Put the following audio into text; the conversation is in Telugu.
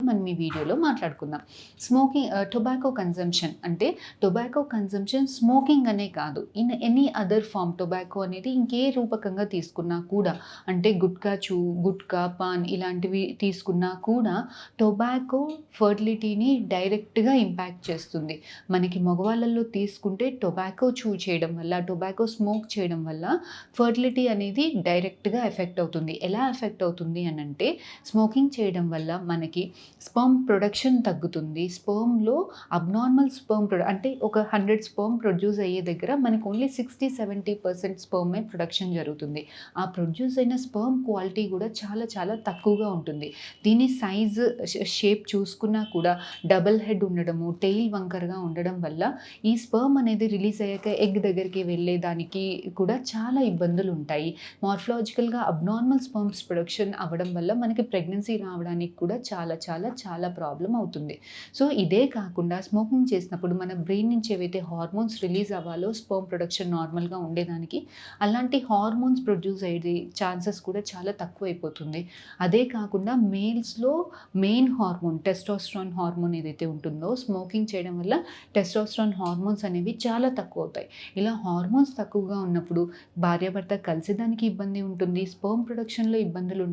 మనం ఈ వీడియోలో మాట్లాడుకుందాం. టొబాకో కన్జంప్షన్ అంటే టొబాకో కన్జంప్షన్ స్మోకింగ్ అనే కాదు, in any other form tobacco అనేది ఇంకే రూపకంగా తీసుకున్నా కూడా, అంటే గుట్కా, పాన్ ఇలాంటివి తీసుకున్నా కూడా టొబాకో ఫర్టిలిటీని డైరెక్ట్గా ఇంపాక్ట్ చేస్తుంది. మనకి మగవాళ్ళల్లో తీసుకుంటే టొబాకో చేయడం వల్ల, టొబాకో స్మోక్ చేయడం వల్ల ఫర్టిలిటీ అనేది డైరెక్ట్గా ఎఫెక్ట్ అవుతుంది. ఎలా ఎఫెక్ట్ అవుతుంది అని అంటే, స్మోకింగ్ చేయడం వల్ల మనకి స్పర్మ్ ప్రొడక్షన్ తగ్గుతుంది. స్పర్మ్‌లో అబ్నార్మల్ అంటే ఒక 100 స్పర్మ్ ప్రొడ్యూస్ అయ్యే దగ్గర మనకు ఓన్లీ 60-70% స్పర్మే ప్రొడక్షన్ జరుగుతుంది. ఆ ప్రొడ్యూస్ అయిన స్పర్మ్ క్వాలిటీ కూడా చాలా చాలా తక్కువగా ఉంటుంది. దీని సైజ్, షేప్ చూసుకున్నా కూడా డబుల్ హెడ్ ఉండడము, టెయిల్ వంకరగా ఉండడం వల్ల ఈ స్పర్మ్ అనేది రిలీజ్ అయ్యాక ఎగ్ దగ్గరికి వెళ్ళేదానికి కూడా చాలా ఇబ్బందులు ఉంటాయి. మార్ఫలాజికల్‌గా అబ్నార్మల్ స్పర్మ్స్ ప్రొడక్షన్ అవ్వడం వల్ల మనకి ప్రెగ్నెన్సీ రావడానికి కూడా చాలా చాలా చాలా ప్రాబ్లమ్ అవుతుంది. సో ఇదే కాకుండా స్మోకింగ్ చేసినప్పుడు మన బ్రెయిన్ నుంచి ఏవైతే హార్మోన్స్ రిలీజ్ అవ్వాలో స్పర్మ్ ప్రొడక్షన్ నార్మల్‌గా ఉండేదానికి, అలాంటి హార్మోన్స్ ప్రొడ్యూస్ అయ్యే ఛాన్సెస్ కూడా చాలా తక్కువైపోతుంది. అదే కాకుండా మేల్స్‌లో మెయిన్ హార్మోన్ టెస్టోస్టెరాన్ హార్మోన్ ఏదైతే ఉంటుందో, స్మోకింగ్ చేయడం వల్ల టెస్టోస్టెరాన్ హార్మోన్స్ అనేవి చాలా తక్కువవుతాయి. ఇలా హార్మోన్స్ తక్కువగా ఉన్నప్పుడు భార్యాభర్త కలిసేదానికి ఇబ్బంది ఉంటుంది. స్పర్మ్ ప్రొడక్షన్‌లో ఇబ్బందులు